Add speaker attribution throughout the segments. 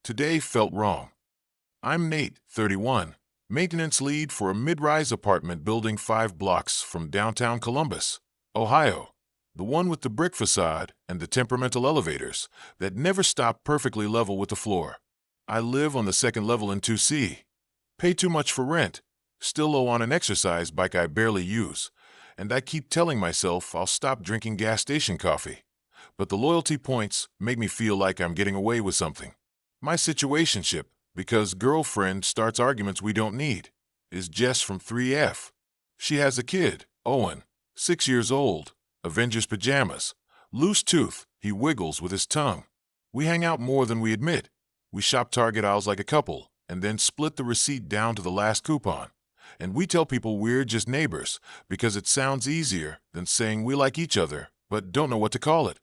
Speaker 1: Today felt wrong. I'm Nate, 31, maintenance lead for a mid-rise apartment building 5 blocks from downtown Columbus, Ohio. The one with the brick facade and the temperamental elevators that never stop perfectly level with the floor. I live on the second level in 2C. Pay too much for rent, still owe on an exercise bike I barely use, and I keep telling myself I'll stop drinking gas station coffee. But the loyalty points make me feel like I'm getting away with something. My situationship, because girlfriend starts arguments we don't need, is Jess from 3F. She has a kid, Owen, 6 years old, Avengers pajamas, loose tooth, he wiggles with his tongue. We hang out more than we admit. We shop Target aisles like a couple, and then split the receipt down to the last coupon. And we tell people we're just neighbors because it sounds easier than saying we like each other, but don't know what to call it.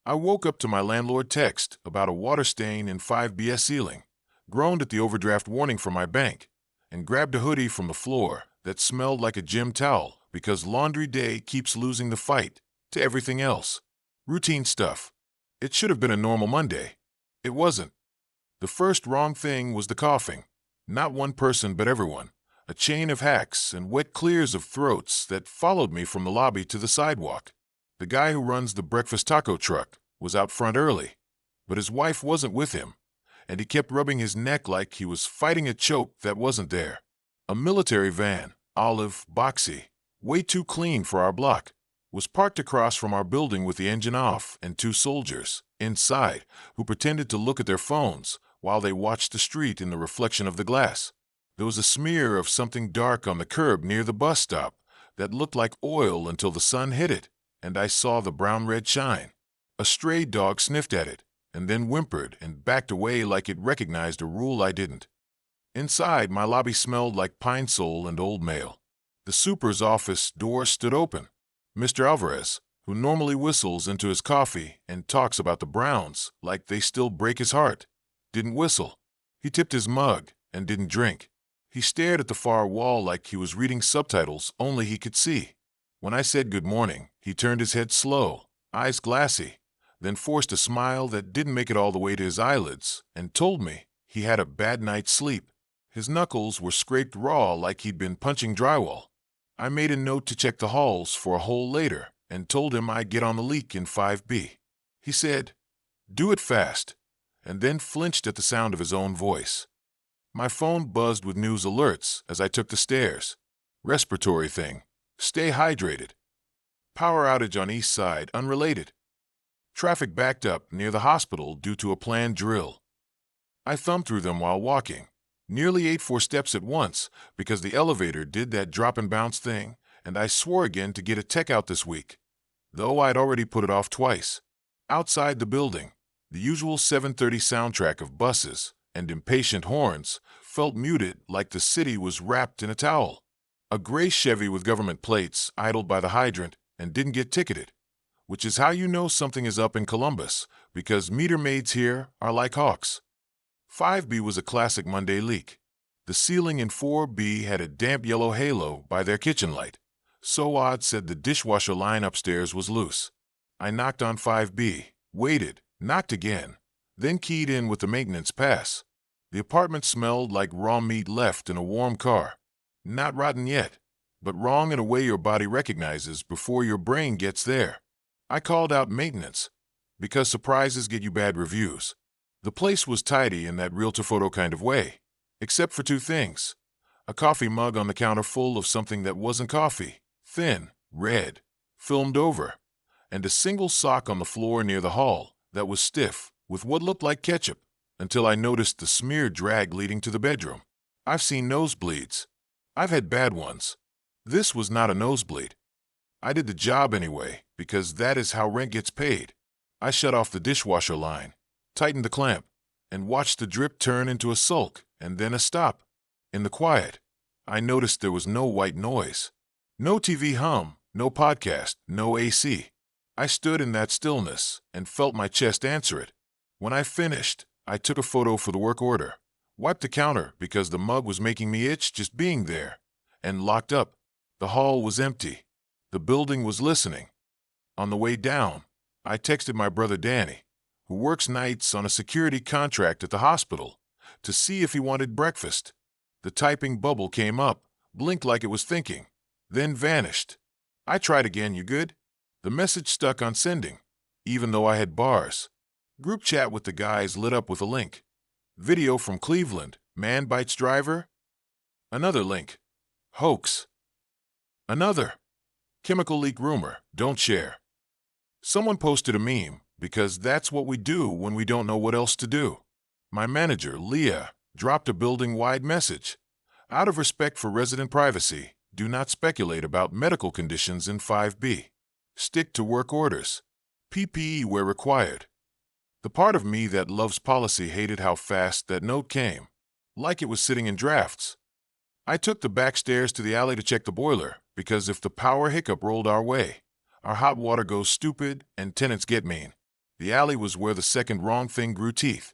Speaker 1: I woke up to my landlord text about a water stain in 5B's ceiling, groaned at the overdraft warning from my bank, and grabbed a hoodie from the floor that smelled like a gym towel because laundry day keeps losing the fight to everything else. Routine stuff. It should have been a normal Monday. It wasn't. The first wrong thing was the coughing. Not one person but everyone. A chain of hacks and wet clears of throats that followed me from the lobby to the sidewalk. The guy who runs the breakfast taco truck was out front early, but his wife wasn't with him, and he kept rubbing his neck like he was fighting a choke that wasn't there. A military van, olive, boxy, way too clean for our block, was parked across from our building with the engine off and 2 soldiers inside who pretended to look at their phones while they watched the street in the reflection of the glass. There was a smear of something dark on the curb near the bus stop that looked like oil until the sun hit it, and I saw the brown-red shine. A stray dog sniffed at it, and then whimpered and backed away like it recognized a rule I didn't. Inside, my lobby smelled like Pine Sol and old mail. The super's office door stood open. Mr. Alvarez, who normally whistles into his coffee and talks about the Browns like they still break his heart, didn't whistle. He tipped his mug and didn't drink. He stared at the far wall like he was reading subtitles only he could see. When I said good morning, he turned his head slow, eyes glassy, then forced a smile that didn't make it all the way to his eyelids, and told me he had a bad night's sleep. His knuckles were scraped raw like he'd been punching drywall. I made a note to check the halls for a hole later and told him I'd get on the leak in 5B. He said, "Do it fast," and then flinched at the sound of his own voice. My phone buzzed with news alerts as I took the stairs. Respiratory thing. Stay hydrated. Power outage on East Side, unrelated. Traffic backed up near the hospital due to a planned drill. I thumbed through them while walking. Nearly ate 4 steps at once because the elevator did that drop and bounce thing, and I swore again to get a tech out this week, though I'd already put it off twice. Outside the building, the usual 7:30 soundtrack of buses and impatient horns felt muted like the city was wrapped in a towel. A gray Chevy with government plates idled by the hydrant and didn't get ticketed, which is how you know something is up in Columbus, because meter maids here are like hawks. 5B was a classic Monday leak. The ceiling in 4B had a damp yellow halo by their kitchen light. So odd said the dishwasher line upstairs was loose. I knocked on 5B, waited, knocked again, then keyed in with the maintenance pass. The apartment smelled like raw meat left in a warm car. Not rotten yet, but wrong in a way your body recognizes before your brain gets there. I called out maintenance, because surprises get you bad reviews. The place was tidy in that realtor photo kind of way, except for 2 things. A coffee mug on the counter full of something that wasn't coffee, thin, red, filmed over, and a single sock on the floor near the hall that was stiff with what looked like ketchup, until I noticed the smear drag leading to the bedroom. I've seen nosebleeds. I've had bad ones. This was not a nosebleed. I did the job anyway, because that is how rent gets paid. I shut off the dishwasher line, tightened the clamp, and watched the drip turn into a sulk and then a stop. In the quiet, I noticed there was no white noise. No TV hum, no podcast, no AC. I stood in that stillness and felt my chest answer it. When I finished, I took a photo for the work order, wiped the counter because the mug was making me itch just being there, and locked up. The hall was empty. The building was listening. On the way down, I texted my brother Danny, who works nights on a security contract at the hospital, to see if he wanted breakfast. The typing bubble came up, blinked like it was thinking, then vanished. I tried again, you good? The message stuck on sending, even though I had bars. Group chat with the guys lit up with a link. Video from Cleveland, man bites driver. Another link. Hoax. Another. Chemical leak rumor, don't share. Someone posted a meme, because that's what we do when we don't know what else to do. My manager, Leah, dropped a building-wide message. Out of respect for resident privacy, do not speculate about medical conditions in 5B. Stick to work orders. PPE where required. The part of me that loves policy hated how fast that note came, like it was sitting in drafts. I took the back stairs to the alley to check the boiler, because if the power hiccup rolled our way, our hot water goes stupid and tenants get mean. The alley was where the second wrong thing grew teeth.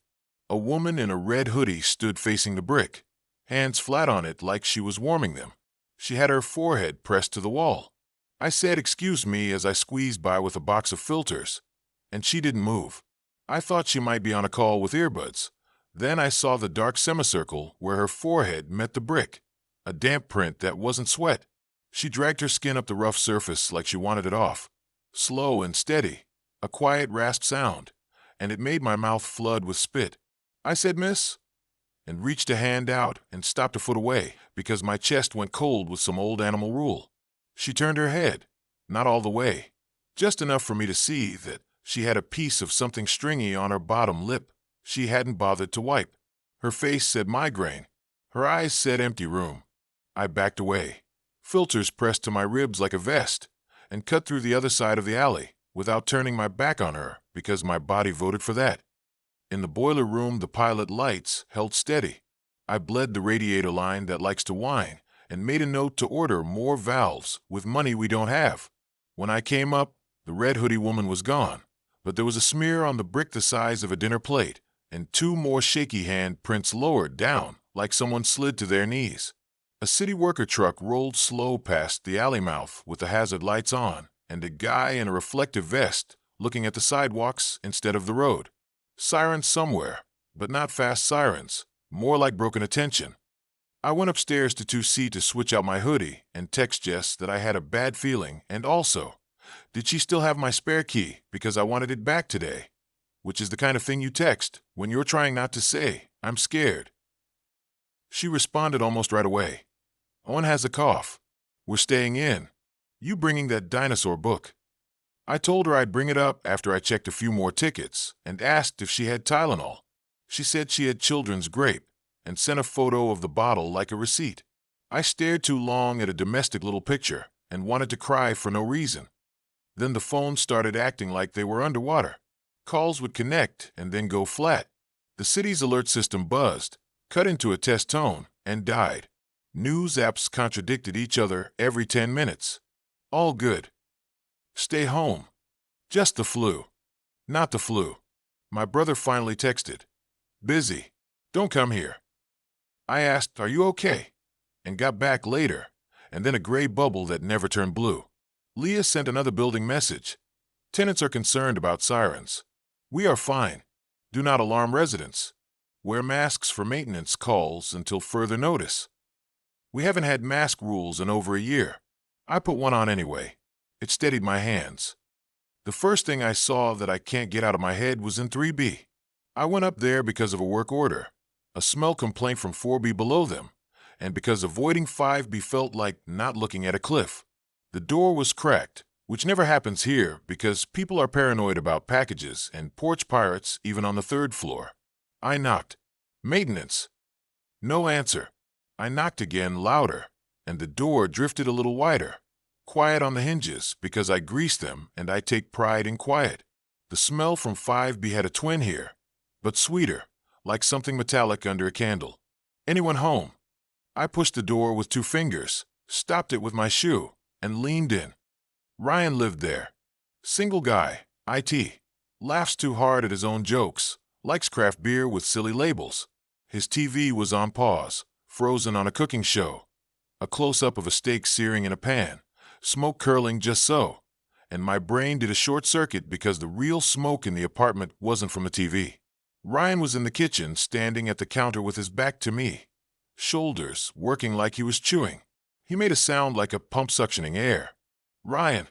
Speaker 1: A woman in a red hoodie stood facing the brick, hands flat on it like she was warming them. She had her forehead pressed to the wall. I said, "Excuse me," as I squeezed by with a box of filters, and she didn't move. I thought she might be on a call with earbuds. Then I saw the dark semicircle where her forehead met the brick, a damp print that wasn't sweat. She dragged her skin up the rough surface like she wanted it off. Slow and steady, a quiet rasp sound, and it made my mouth flood with spit. I said, "Miss," and reached a hand out and stopped a foot away because my chest went cold with some old animal rule. She turned her head, not all the way, just enough for me to see that she had a piece of something stringy on her bottom lip she hadn't bothered to wipe. Her face said migraine. Her eyes said empty room. I backed away, filters pressed to my ribs like a vest, and cut through the other side of the alley without turning my back on her because my body voted for that. In the boiler room, the pilot lights held steady. I bled the radiator line that likes to whine and made a note to order more valves with money we don't have. When I came up, the red hoodie woman was gone, but there was a smear on the brick the size of a dinner plate and 2 more shaky hand prints lowered down like someone slid to their knees. A city worker truck rolled slow past the alley mouth with the hazard lights on and a guy in a reflective vest looking at the sidewalks instead of the road. Sirens somewhere, but not fast sirens, more like broken attention. I went upstairs to 2C to switch out my hoodie and text Jess that I had a bad feeling and also, did she still have my spare key because I wanted it back today? Which is the kind of thing you text when you're trying not to say, "I'm scared." She responded almost right away. "Owen has a cough. We're staying in. You bringing that dinosaur book?" I told her I'd bring it up after I checked a few more tickets and asked if she had Tylenol. She said she had children's grape and sent a photo of the bottle like a receipt. I stared too long at a domestic little picture and wanted to cry for no reason. Then the phone started acting like they were underwater. Calls would connect and then go flat. The city's alert system buzzed, cut into a test tone, and died. News apps contradicted each other every 10 minutes. All good. Stay home. Just the flu. Not the flu. My brother finally texted. Busy. Don't come here. I asked, "Are you okay?" and got back later, and then a gray bubble that never turned blue. Leah sent another building message. Tenants are concerned about sirens. We are fine. Do not alarm residents. Wear masks for maintenance calls until further notice. We haven't had mask rules in over a year. I put one on anyway. It steadied my hands. The first thing I saw that I can't get out of my head was in 3B. I went up there because of a work order, a smell complaint from 4B below them, and because avoiding 5B felt like not looking at a cliff. The door was cracked, which never happens here because people are paranoid about packages and porch pirates even on the 3rd floor. I knocked. Maintenance. No answer. I knocked again, louder, and the door drifted a little wider. Quiet on the hinges because I greased them and I take pride in quiet. The smell from 5B had a twin here, but sweeter, like something metallic under a candle. Anyone home? I pushed the door with 2 fingers, stopped it with my shoe, and leaned in. Ryan lived there. Single guy, IT. Laughs too hard at his own jokes, likes craft beer with silly labels. His TV was on pause, frozen on a cooking show. A close-up of a steak searing in a pan, smoke curling just so, and my brain did a short circuit because the real smoke in the apartment wasn't from the TV. Ryan was in the kitchen, standing at the counter with his back to me, shoulders working like he was chewing. He made a sound like a pump suctioning air. "Ryan."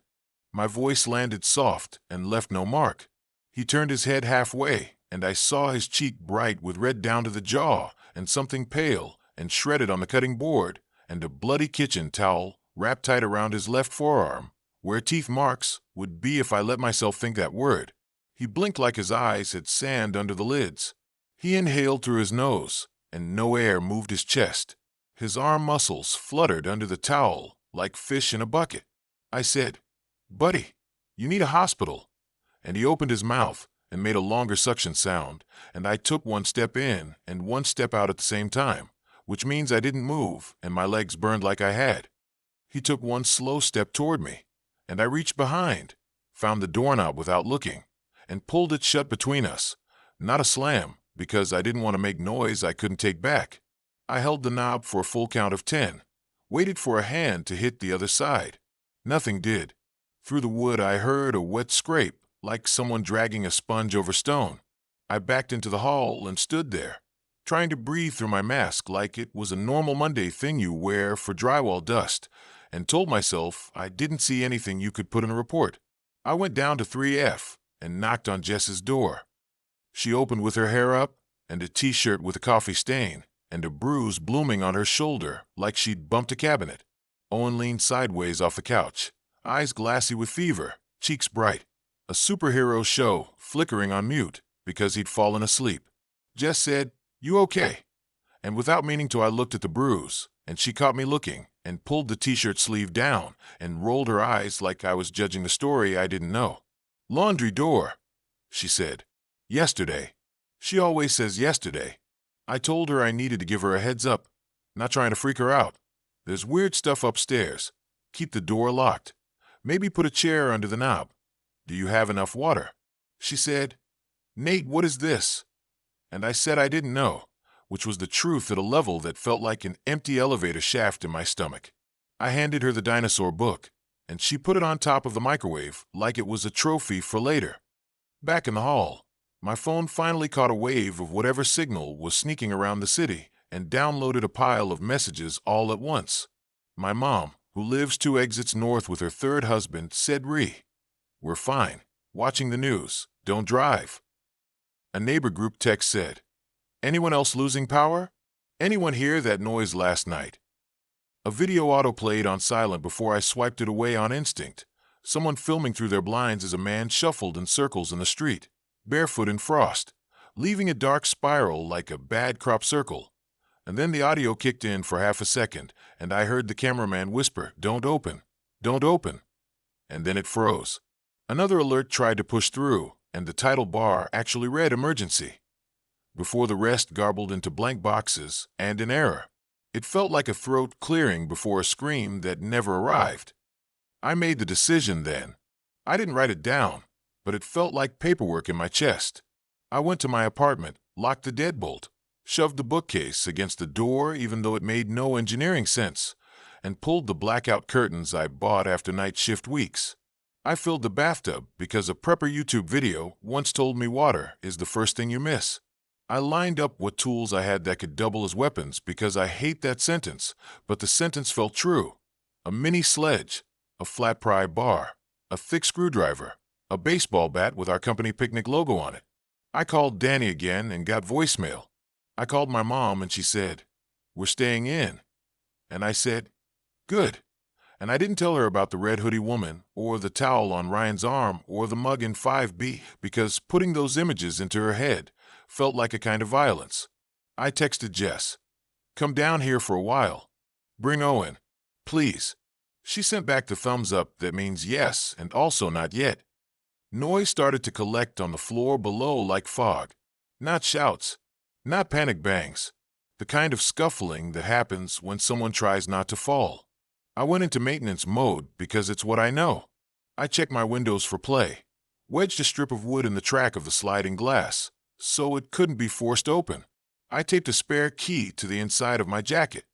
Speaker 1: My voice landed soft and left no mark. He turned his head halfway, and I saw his cheek bright with red down to the jaw, and something pale and shredded on the cutting board, and a bloody kitchen towel wrapped tight around his left forearm, where teeth marks would be if I let myself think that word. He blinked like his eyes had sand under the lids. He inhaled through his nose, and no air moved his chest. His arm muscles fluttered under the towel like fish in a bucket. I said, "Buddy, you need a hospital." And he opened his mouth and made a longer suction sound, and I took one step in and one step out at the same time, which means I didn't move and my legs burned like I had. He took one slow step toward me, and I reached behind, found the doorknob without looking, and pulled it shut between us. Not a slam, because I didn't want to make noise I couldn't take back. I held the knob for a full count of 10, waited for a hand to hit the other side. Nothing did. Through the wood I heard a wet scrape, like someone dragging a sponge over stone. I backed into the hall and stood there, trying to breathe through my mask like it was a normal Monday thing you wear for drywall dust, and told myself I didn't see anything you could put in a report. I went down to 3F and knocked on Jess's door. She opened with her hair up and a t-shirt with a coffee stain and a bruise blooming on her shoulder like she'd bumped a cabinet. Owen leaned sideways off the couch, eyes glassy with fever, cheeks bright. A superhero show flickering on mute because he'd fallen asleep. Jess said, "You okay?" And without meaning to, I looked at the bruise, and she caught me looking and pulled the t-shirt sleeve down and rolled her eyes like I was judging the story I didn't know. "Laundry door," she said. "Yesterday." She always says yesterday. I told her I needed to give her a heads up, not trying to freak her out. "There's weird stuff upstairs. Keep the door locked. Maybe put a chair under the knob. Do you have enough water?" She said, "Nate, what is this?" And I said I didn't know, which was the truth at a level that felt like an empty elevator shaft in my stomach. I handed her the dinosaur book, and she put it on top of the microwave like it was a trophy for later. Back in the hall, my phone finally caught a wave of whatever signal was sneaking around the city and downloaded a pile of messages all at once. My mom, who lives 2 exits north with her third husband, said, "We're fine. Watching the news. Don't drive." A neighbor group text said, "Anyone else losing power? Anyone hear that noise last night?" A video auto-played on silent before I swiped it away on instinct. Someone filming through their blinds as a man shuffled in circles in the street, barefoot in frost, leaving a dark spiral like a bad crop circle. And then the audio kicked in for half a second, and I heard the cameraman whisper, "Don't open. Don't open." And then it froze. Another alert tried to push through, and the title bar actually read emergency, before the rest garbled into blank boxes and an error. It felt like a throat clearing before a scream that never arrived. I made the decision then. I didn't write it down, but it felt like paperwork in my chest. I went to my apartment, locked the deadbolt, shoved the bookcase against the door even though it made no engineering sense, and pulled the blackout curtains I bought after night shift weeks. I filled the bathtub because a prepper YouTube video once told me water is the first thing you miss. I lined up what tools I had that could double as weapons because I hate that sentence, but the sentence felt true. A mini sledge, a flat pry bar, a thick screwdriver, a baseball bat with our company picnic logo on it. I called Danny again and got voicemail. I called my mom and she said, "We're staying in." And I said, "Good." And I didn't tell her about the red hoodie woman or the towel on Ryan's arm or the mug in 5B because putting those images into her head felt like a kind of violence. I texted Jess, "Come down here for a while. Bring Owen, please." She sent back the thumbs up that means yes and also not yet. Noise started to collect on the floor below like fog. Not shouts, not panic bangs, the kind of scuffling that happens when someone tries not to fall. I went into maintenance mode because it's what I know. I checked my windows for play, wedged a strip of wood in the track of the sliding glass so it couldn't be forced open. I taped a spare key to the inside of my jacket.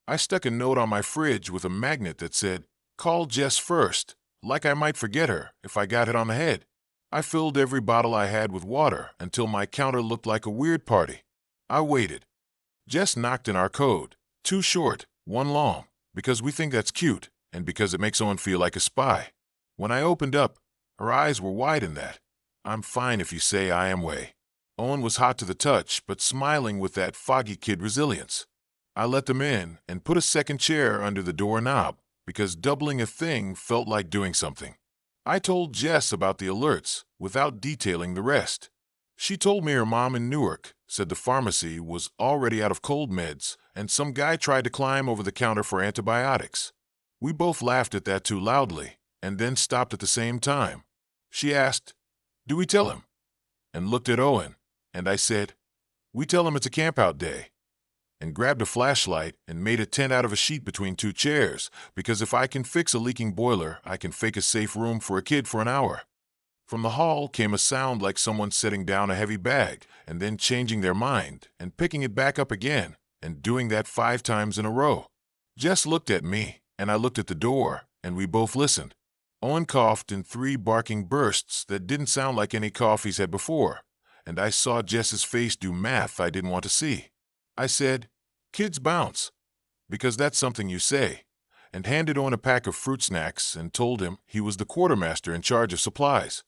Speaker 1: I stuck a note on my fridge with a magnet that said, "Call Jess first," like I might forget her if I got hit on the head. I filled every bottle I had with water until my counter looked like a weird party. I waited. Jess knocked in our code. 2 short, 1 long, because we think that's cute, and because it makes Owen feel like a spy. When I opened up, her eyes were wide in that "I'm fine if you say I am" way. Owen was hot to the touch, but smiling with that foggy kid resilience. I let them in and put a second chair under the doorknob, because doubling a thing felt like doing something. I told Jess about the alerts, without detailing the rest. She told me her mom in Newark said the pharmacy was already out of cold meds, and some guy tried to climb over the counter for antibiotics. We both laughed at that too loudly, and then stopped at the same time. She asked, "Do we tell him?" and looked at Owen, and I said, "We tell him it's a campout day," and grabbed a flashlight and made a tent out of a sheet between 2 chairs, because if I can fix a leaking boiler, I can fake a safe room for a kid for an hour. From the hall came a sound like someone setting down a heavy bag and then changing their mind and picking it back up again and doing that 5 times in a row. Jess looked at me, and I looked at the door, and we both listened. Owen coughed in 3 barking bursts that didn't sound like any cough he's had before, and I saw Jess's face do math I didn't want to see. I said, "Kids bounce," because that's something you say, and handed Owen a pack of fruit snacks and told him he was the quartermaster in charge of supplies,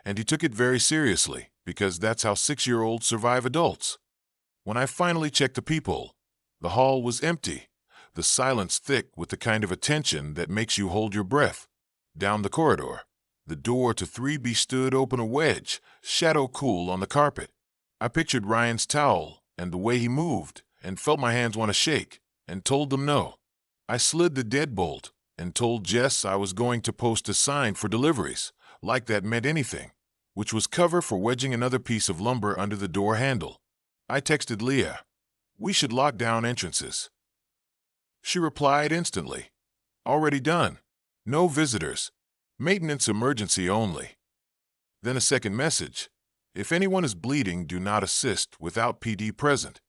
Speaker 1: and he took it very seriously, because that's how 6-year-olds survive adults. When I finally checked the people, the hall was empty, the silence thick with the kind of attention that makes you hold your breath. Down the corridor, the door to 3B stood open a wedge, shadow cool on the carpet. I pictured Ryan's towel and the way he moved, and felt my hands want to shake, and told them no. I slid the deadbolt and told Jess I was going to post a sign for deliveries, like that meant anything, which was cover for wedging another piece of lumber under the door handle. I texted Leah, "We should lock down entrances." She replied instantly, "Already done. No visitors. Maintenance emergency only." Then a second message, "If anyone is bleeding, do not assist without PD present."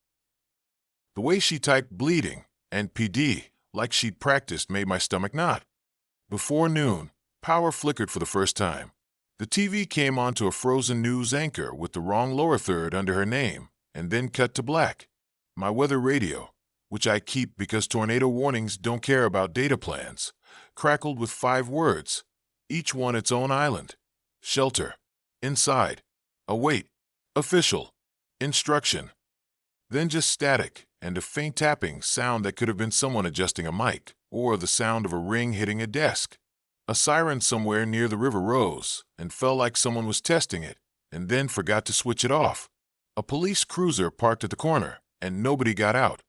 Speaker 1: The way she typed bleeding and PD like she'd practiced made my stomach knot. Before noon, power flickered for the first time. The TV came onto a frozen news anchor with the wrong lower third under her name, and then cut to black. My weather radio, which I keep because tornado warnings don't care about data plans, crackled with 5 words, each one its own island: shelter, inside, await, official, instruction. Then just static and a faint tapping sound that could have been someone adjusting a mic, or the sound of a ring hitting a desk. A siren somewhere near the river rose and felt like someone was testing it, and then forgot to switch it off. A police cruiser parked at the corner, and nobody got out.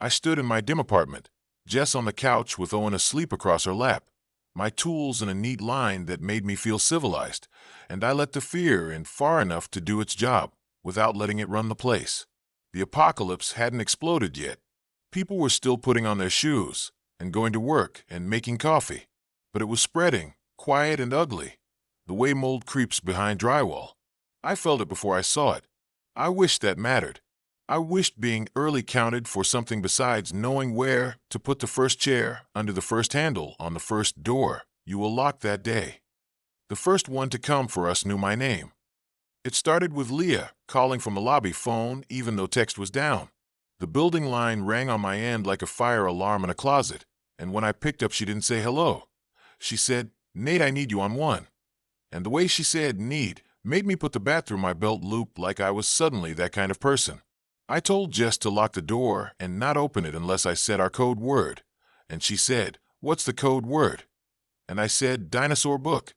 Speaker 1: I stood in my dim apartment, Jess on the couch with Owen asleep across her lap, my tools in a neat line that made me feel civilized, and I let the fear in far enough to do its job, without letting it run the place. The apocalypse hadn't exploded yet. People were still putting on their shoes, and going to work and making coffee. But it was spreading, quiet and ugly, the way mold creeps behind drywall. I felt it before I saw it. I wished that mattered. I wished being early counted for something besides knowing where to put the first chair under the first handle on the first door you will lock that day. The first one to come for us knew my name. It started with Leah calling from the lobby phone even though text was down. The building line rang on my end like a fire alarm in a closet, and when I picked up she didn't say hello. She said, "Nate, I need you on 1. And the way she said "need" made me put the bat through my belt loop like I was suddenly that kind of person. I told Jess to lock the door and not open it unless I said our code word, and she said, "What's the code word?" And I said, "Dinosaur book."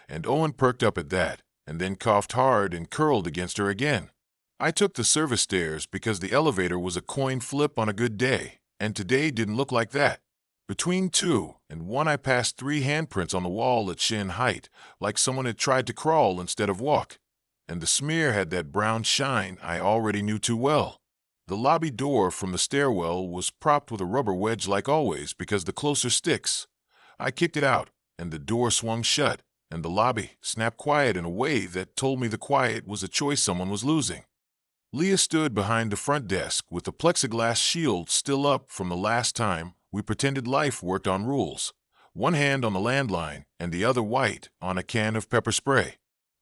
Speaker 1: And Owen perked up at that, and then coughed hard and curled against her again. I took the service stairs because the elevator was a coin flip on a good day, and today didn't look like that. Between 2 and 1 I passed 3 handprints on the wall at shin height, like someone had tried to crawl instead of walk, and the smear had that brown shine I already knew too well. The lobby door from the stairwell was propped with a rubber wedge like always because the closer sticks. I kicked it out, and the door swung shut, and the lobby snapped quiet in a way that told me the quiet was a choice someone was losing. Leah stood behind the front desk with the plexiglass shield still up from the last time we pretended life worked on rules, one hand on the landline and the other white on a can of pepper spray.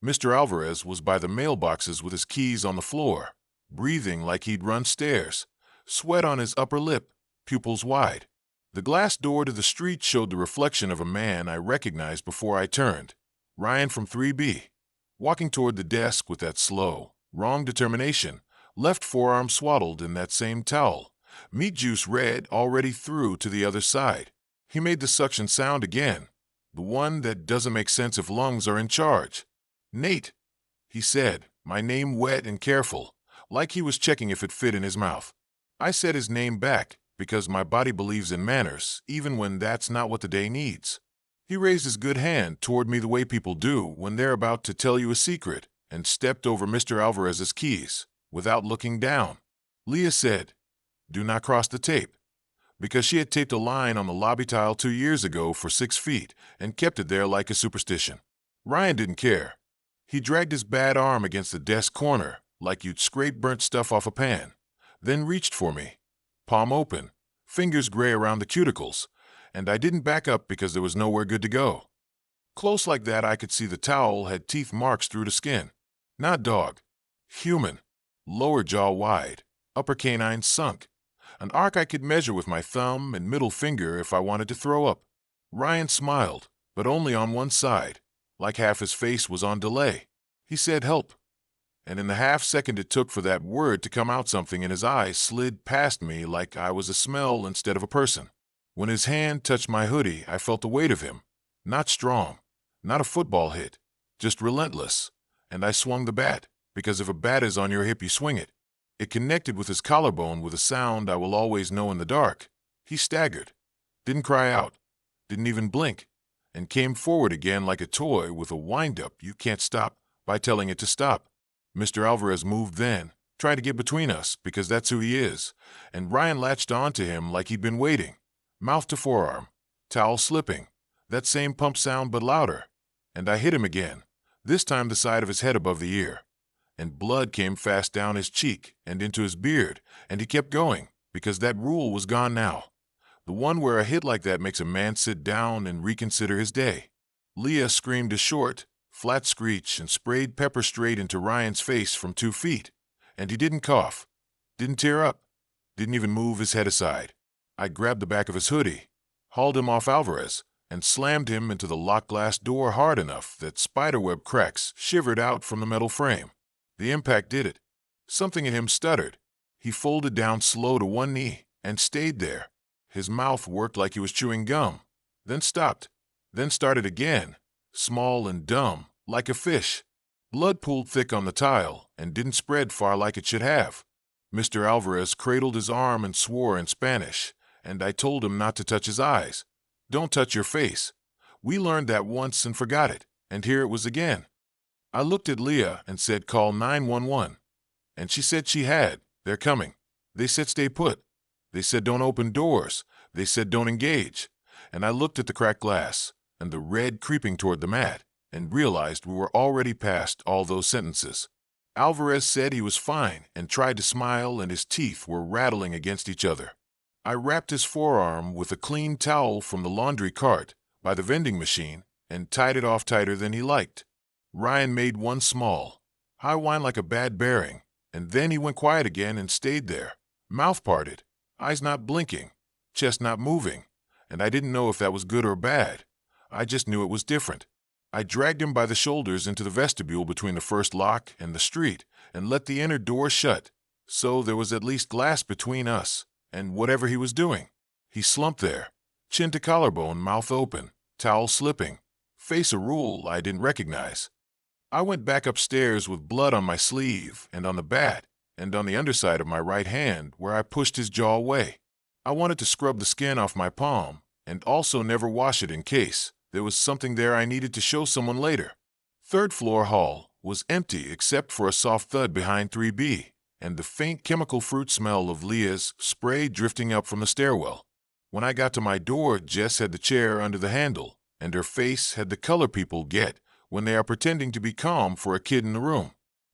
Speaker 1: Mr. Alvarez was by the mailboxes with his keys on the floor, breathing like he'd run stairs, sweat on his upper lip, pupils wide. The glass door to the street showed the reflection of a man I recognized before I turned, Ryan from 3B, walking toward the desk with that slow, wrong determination, left forearm swaddled in that same towel, meat juice red already through to the other side. He made the suction sound again, the one that doesn't make sense if lungs are in charge. "Nate," he said, my name wet and careful, like he was checking if it fit in his mouth. I said his name back, because my body believes in manners, even when that's not what the day needs. He raised his good hand toward me the way people do when they're about to tell you a secret, and stepped over Mr. Alvarez's keys, without looking down. Leah said, "Do not cross the tape," because she had taped a line on the lobby tile 2 years ago for 6 feet and kept it there like a superstition. Ryan didn't care. He dragged his bad arm against the desk corner, like you'd scrape burnt stuff off a pan, then reached for me, palm open, fingers gray around the cuticles, and I didn't back up because there was nowhere good to go. Close like that, I could see the towel had teeth marks through the skin. Not dog. Human. Lower jaw wide, upper canine sunk. An arc I could measure with my thumb and middle finger if I wanted to throw up. Ryan smiled, but only on one side, like half his face was on delay. He said help, and in the half second it took for that word to come out, something in his eyes slid past me like I was a smell instead of a person. When his hand touched my hoodie, I felt the weight of him. Not strong, not a football hit, just relentless. And I swung the bat, because if a bat is on your hip, you swing it. It connected with his collarbone with a sound I will always know in the dark. He staggered, didn't cry out, didn't even blink, and came forward again like a toy with a wind-up you can't stop by telling it to stop. Mr. Alvarez moved then, tried to get between us because that's who he is, and Ryan latched onto him like he'd been waiting. Mouth to forearm, towel slipping, that same pump sound but louder, and I hit him again, this time the side of his head above the ear, and blood came fast down his cheek and into his beard, and he kept going because that rule was gone now, the one where a hit like that makes a man sit down and reconsider his day. Leah screamed a short, flat screech and sprayed pepper straight into Ryan's face from 2 feet, and he didn't cough, didn't tear up, didn't even move his head aside. I grabbed the back of his hoodie, hauled him off Alvarez, and slammed him into the locked glass door hard enough that spiderweb cracks shivered out from the metal frame. The impact did it. Something in him stuttered. He folded down slow to one knee and stayed there. His mouth worked like he was chewing gum, then stopped, then started again, small and dumb, like a fish. Blood pooled thick on the tile and didn't spread far like it should have. Mr. Alvarez cradled his arm and swore in Spanish, and I told him not to touch his eyes. Don't touch your face. We learned that once and forgot it, and here it was again. I looked at Leah and said, "Call 911. And she said she had. They're coming. They said stay put. They said don't open doors. They said don't engage. And I looked at the cracked glass and the red creeping toward the mat and realized we were already past all those sentences. Alvarez said he was fine and tried to smile, and his teeth were rattling against each other. I wrapped his forearm with a clean towel from the laundry cart by the vending machine and tied it off tighter than he liked. Ryan made one small, high whine like a bad bearing, and then he went quiet again and stayed there, mouth parted, eyes not blinking, chest not moving, and I didn't know if that was good or bad. I just knew it was different. I dragged him by the shoulders into the vestibule between the first lock and the street and let the inner door shut, so there was at least glass between us and whatever he was doing. He slumped there, chin to collarbone, mouth open, towel slipping, face a rule I didn't recognize. I went back upstairs with blood on my sleeve and on the bat and on the underside of my right hand where I pushed his jaw away. I wanted to scrub the skin off my palm and also never wash it in case there was something there I needed to show someone later. Third floor hall was empty except for a soft thud behind 3B and the faint chemical fruit smell of Leah's spray drifting up from the stairwell. When I got to my door, Jess had the chair under the handle, and her face had the color people get when they are pretending to be calm for a kid in the room.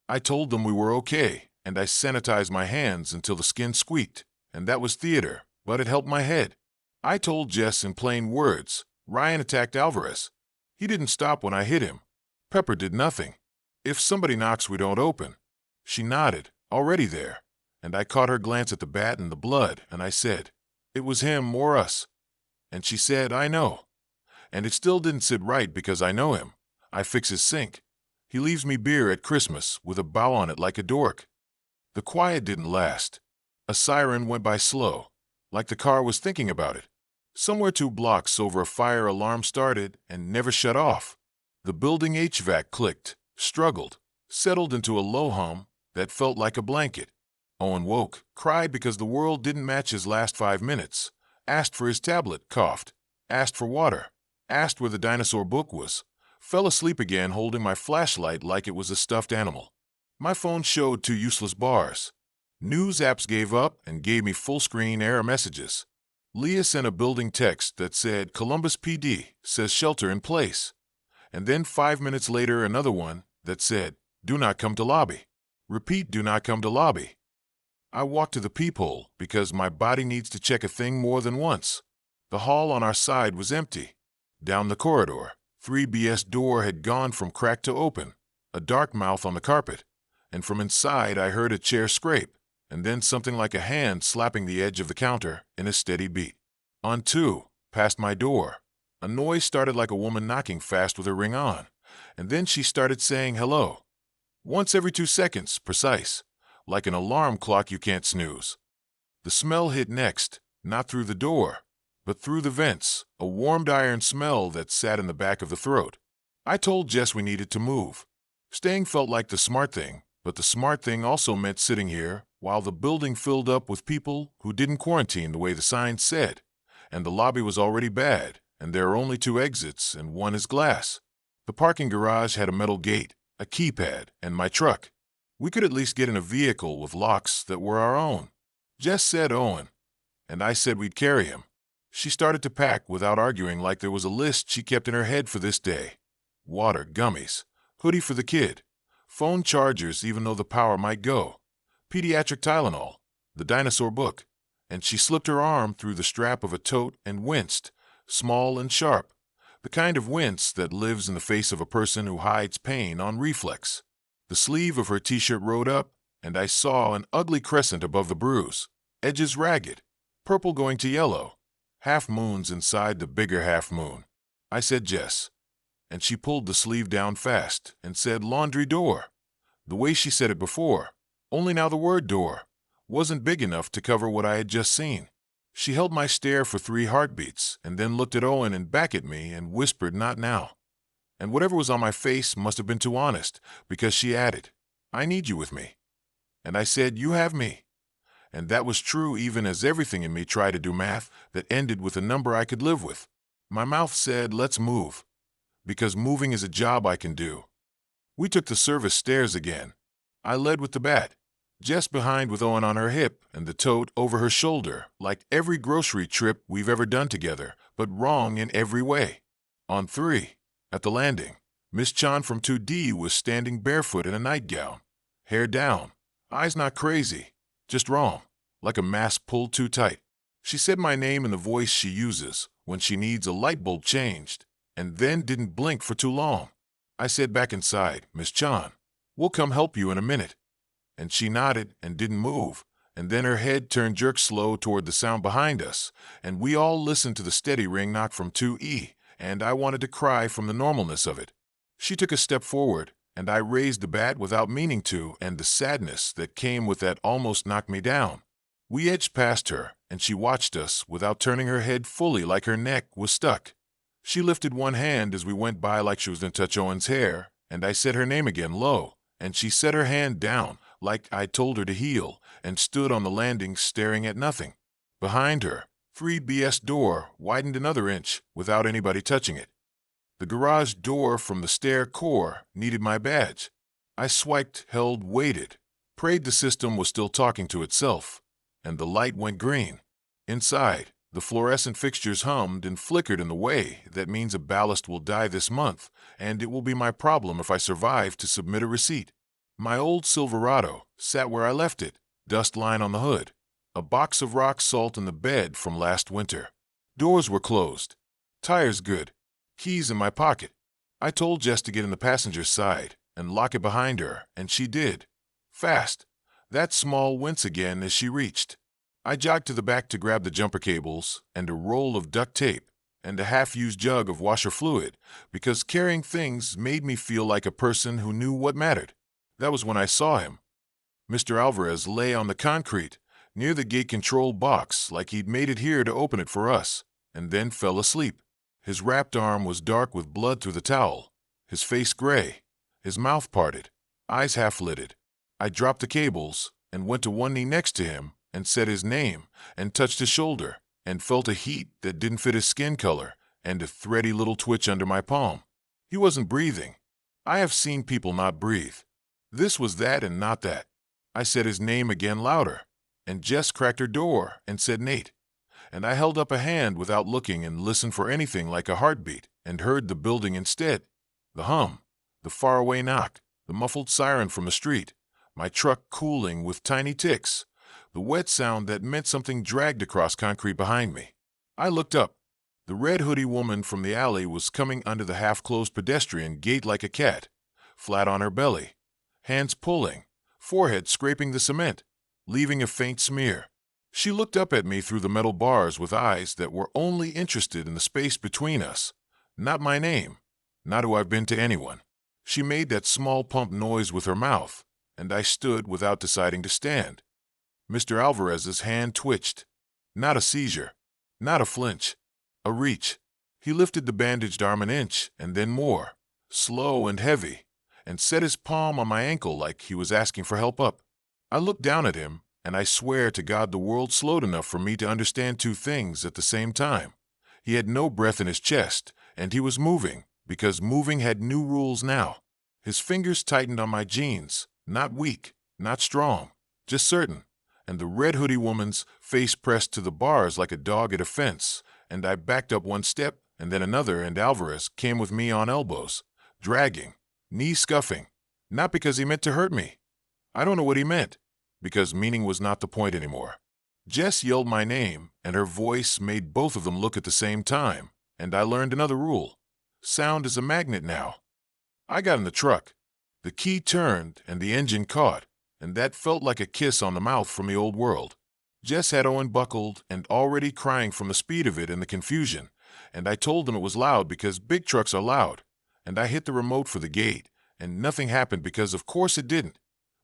Speaker 1: I told them we were okay, and I sanitized my hands until the skin squeaked, and that was theater, but it helped my head. I told Jess in plain words, Ryan attacked Alvarez. He didn't stop when I hit him. Pepper did nothing. If somebody knocks, we don't open. She nodded, already there, and I caught her glance at the bat and the blood, and I said, it was him or us. And she said, I know. And it still didn't sit right because I know him. I fix his sink. He leaves me beer at Christmas with a bow on it like a dork. The quiet didn't last. A siren went by slow, like the car was thinking about it. Somewhere 2 blocks over, a fire alarm started and never shut off. The building HVAC clicked, struggled, settled into a low hum that felt like a blanket. Owen woke, cried because the world didn't match his last 5 minutes, asked for his tablet, coughed, asked for water, asked where the dinosaur book was, fell asleep again holding my flashlight like it was a stuffed animal. My phone showed 2 useless bars. News apps gave up and gave me full-screen error messages. Leah sent a building text that said, Columbus PD says shelter in place. And then 5 minutes later, another one that said, do not come to lobby. Repeat, do not come to lobby. I walked to the peephole because my body needs to check a thing more than once. The hall on our side was empty. Down the corridor, 3BS door had gone from cracked to open, a dark mouth on the carpet, and from inside I heard a chair scrape, and then something like a hand slapping the edge of the counter in a steady beat. On 2, past my door, a noise started like a woman knocking fast with her ring on, and then she started saying hello. Once every 2 seconds, precise, like an alarm clock you can't snooze. The smell hit next, not through the door, but through the vents, a warmed iron smell that sat in the back of the throat. I told Jess we needed to move. Staying felt like the smart thing, but the smart thing also meant sitting here while the building filled up with people who didn't quarantine the way the sign said, and the lobby was already bad, and there are only 2 exits and 1 is glass. The parking garage had a metal gate, a keypad, and my truck. We could at least get in a vehicle with locks that were our own. Jess said Owen, and I said we'd carry him. She started to pack without arguing like there was a list she kept in her head for this day. Water, gummies, hoodie for the kid, phone chargers even though the power might go, pediatric Tylenol, the dinosaur book, and she slipped her arm through the strap of a tote and winced, small and sharp, the kind of wince that lives in the face of a person who hides pain on reflex. The sleeve of her t-shirt rode up, and I saw an ugly crescent above the bruise, edges ragged, purple going to yellow, half moons inside the bigger half moon. I said Jess, and she pulled the sleeve down fast and said laundry door. The way she said it before, only now the word door wasn't big enough to cover what I had just seen. She held my stare for 3 heartbeats and then looked at Owen and back at me and whispered, not now. And whatever was on my face must have been too honest, because she added, I need you with me. And I said, you have me. And that was true even as everything in me tried to do math that ended with a number I could live with. My mouth said, let's move. Because moving is a job I can do. We took the service stairs again. I led with the bat, Jess behind with Owen on her hip and the tote over her shoulder, like every grocery trip we've ever done together, but wrong in every way. On 3, at the landing, Miss Chan from 2D was standing barefoot in a nightgown, hair down, eyes not crazy, just wrong, like a mask pulled too tight. She said my name in the voice she uses when she needs a light bulb changed, and then didn't blink for too long. I said back inside, Miss Chan, we'll come help you in a minute. And she nodded and didn't move, and then her head turned jerk slow toward the sound behind us, and we all listened to the steady ring knock from 2E, and I wanted to cry from the normalness of it. She took a step forward, and I raised the bat without meaning to, and the sadness that came with that almost knocked me down. We edged past her, and she watched us without turning her head fully like her neck was stuck. She lifted one hand as we went by like she was going to touch Owen's hair, and I said her name again low, and she set her hand down like I told her to heel, and stood on the landing staring at nothing. Behind her, 3BS door widened another inch without anybody touching it. The garage door from the stair core needed my badge. I swiped, held, waited, prayed the system was still talking to itself, and the light went green. Inside, the fluorescent fixtures hummed and flickered in the way that means a ballast will die this month, and it will be my problem if I survive to submit a receipt. My old Silverado sat where I left it, dust line on the hood, a box of rock salt in the bed from last winter. Doors were closed. Tires good. Keys in my pocket. I told Jess to get in the passenger's side and lock it behind her, and she did. Fast. That small wince again as she reached. I jogged to the back to grab the jumper cables and a roll of duct tape and a half-used jug of washer fluid, because carrying things made me feel like a person who knew what mattered. That was when I saw him. Mr. Alvarez lay on the concrete near the gate control box like he'd made it here to open it for us, and then fell asleep. His wrapped arm was dark with blood through the towel, his face gray, his mouth parted, eyes half-lidded. I dropped the cables and went to one knee next to him and said his name and touched his shoulder and felt a heat that didn't fit his skin color and a thready little twitch under my palm. He wasn't breathing. I have seen people not breathe. This was that and not that. I said his name again louder, and Jess cracked her door and said Nate. And I held up a hand without looking and listened for anything like a heartbeat and heard the building instead. The hum, the faraway knock, the muffled siren from the street, my truck cooling with tiny ticks, the wet sound that meant something dragged across concrete behind me. I looked up. The red hoodie woman from the alley was coming under the half-closed pedestrian gate like a cat, flat on her belly, hands pulling, forehead scraping the cement, leaving a faint smear. She looked up at me through the metal bars with eyes that were only interested in the space between us, not my name, not who I've been to anyone. She made that small pump noise with her mouth, and I stood without deciding to stand. Mr. Alvarez's hand twitched. Not a seizure, not a flinch, a reach. He lifted the bandaged arm an inch and then more, slow and heavy, and set his palm on my ankle like he was asking for help up. I looked down at him, and I swear to God the world slowed enough for me to understand two things at the same time. He had no breath in his chest, and he was moving, because moving had new rules now. His fingers tightened on my jeans, not weak, not strong, just certain, and the red hoodie woman's face pressed to the bars like a dog at a fence, and I backed up one step and then another, and Alvarez came with me on elbows, dragging, knees scuffing, not because he meant to hurt me. I don't know what he meant, because meaning was not the point anymore. Jess yelled my name, and her voice made both of them look at the same time, and I learned another rule. Sound is a magnet now. I got in the truck. The key turned, and the engine caught, and that felt like a kiss on the mouth from the old world. Jess had Owen buckled and already crying from the speed of it and the confusion, and I told them it was loud because big trucks are loud, and I hit the remote for the gate, and nothing happened because of course it didn't,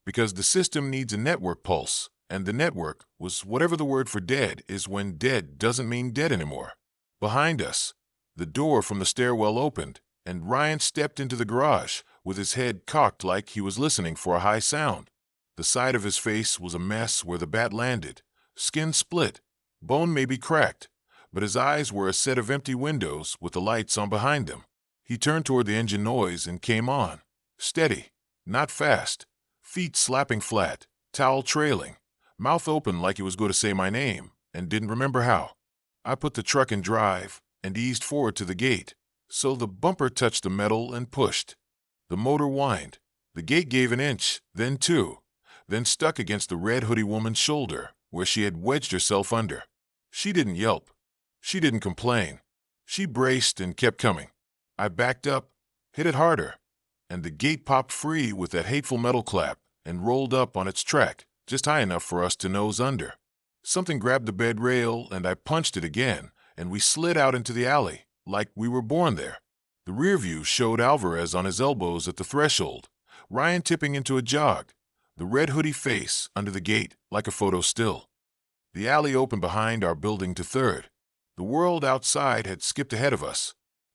Speaker 1: because the system needs a network pulse, and the network was whatever the word for dead is when dead doesn't mean dead anymore. Behind us, the door from the stairwell opened, and Ryan stepped into the garage with his head cocked like he was listening for a high sound. The side of his face was a mess where the bat landed, skin split, bone maybe cracked, but his eyes were a set of empty windows with the lights on behind them. He turned toward the engine noise and came on, steady, not fast, feet slapping flat, towel trailing, mouth open like he was going to say my name and didn't remember how. I put the truck in drive and eased forward to the gate, so the bumper touched the metal and pushed. The motor whined. The gate gave an inch, then two, then stuck against the red hoodie woman's shoulder, where she had wedged herself under. She didn't yelp. She didn't complain. She braced and kept coming. I backed up, hit it harder, and the gate popped free with that hateful metal clap and rolled up on its track, just high enough for us to nose under. Something grabbed the bed rail, and I punched it again, and we slid out into the alley, like we were born there. The rear view showed Alvarez on his elbows at the threshold, Ryan tipping into a jog, the red hoodie face under the gate like a photo still. The alley opened behind our building to third. The world outside had skipped ahead of us.